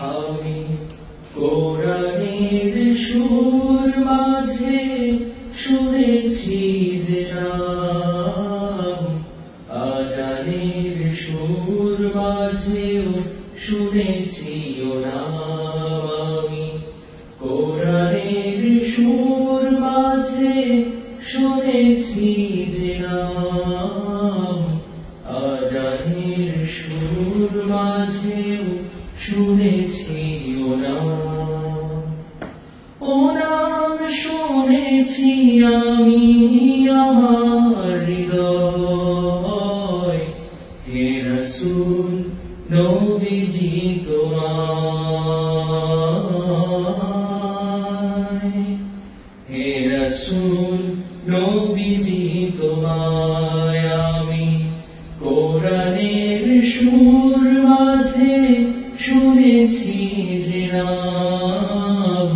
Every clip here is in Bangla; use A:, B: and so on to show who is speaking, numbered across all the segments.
A: আমি কোরআনের সুর মাঝে শুনেছি যে নাম, আজানের সুর মাঝেও শুনেছি ও নাম। আমি কোরআনের সুর মাঝে শুনেছি যে নাম, আজানের সুর মাঝেও শুনেছি ও নাম। ও নাম শুনেছি আমি আমার হৃদয়, হে রাসূল নবীজি তোমায়, হে রাসূল নবীজি তোমায়। আমি কোরআনের সুর মাঝে শুনেছি যে নাম,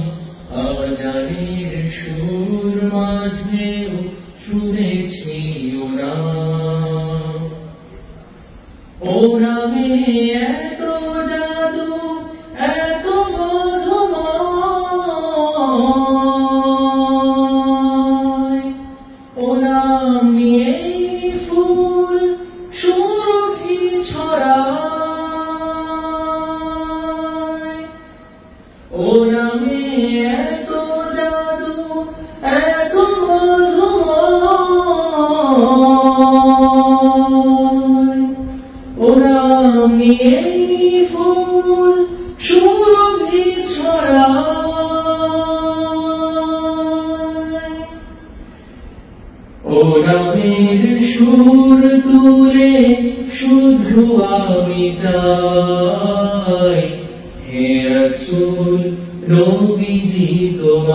A: আজানের সুর মাঝেও শুনেছি ও নাম। ও নামে এত জাদু এত মধুময়, ও নাম নিয়েই ফুল সুরভি ছড়ায়। ও নামে এত জাদু এত মধুময়, ও নাম নিয়েই ফুল সুরভি ছড়ায়। ও নামের সুর তুলে শুধু আমি চাই, হে রাসূল নবীজি তোমায়।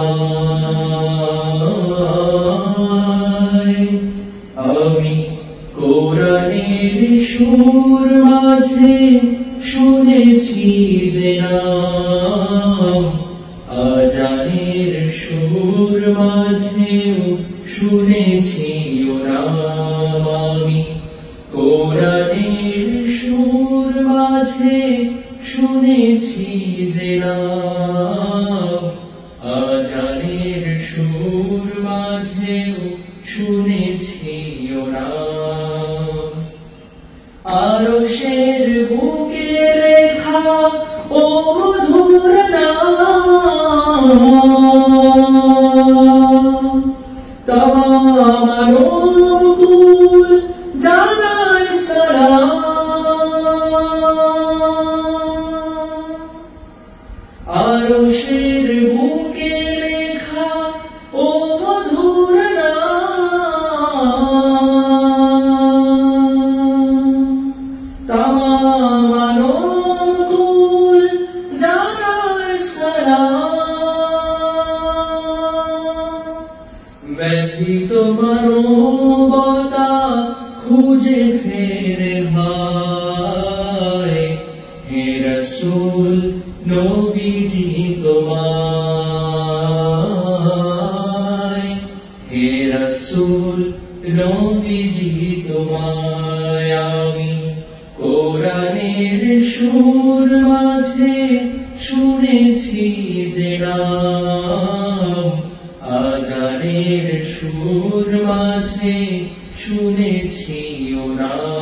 A: আমি কোরআনের সুর মাঝে শুনেছি যে নাম, আজানের সুর মাঝেও শুনেছি ও নাম। আমি কোরআনের সুর মাঝে শুনেছি যে নাম, আজানের সুর মাঝেও শুনেছি ও নাম। আরশের বুকে লেখা ও মধুর নাম, তামাম আলোকুল জানায় সালাম। আরশের বুকে লেখা ও মধুর নাম, তামাম আলোকুল জানায় সালাম। ব্যথিত মানবতা খুঁজে ফেরে ভাই, হে রাসূল নবীজি তোমায়, হে রাসূল নবীজি তোমায়। আমি কোরআনের সুর মাঝে শুনেছি যে নাম, আজানের সুর মাঝে শুনেছি ও নাম।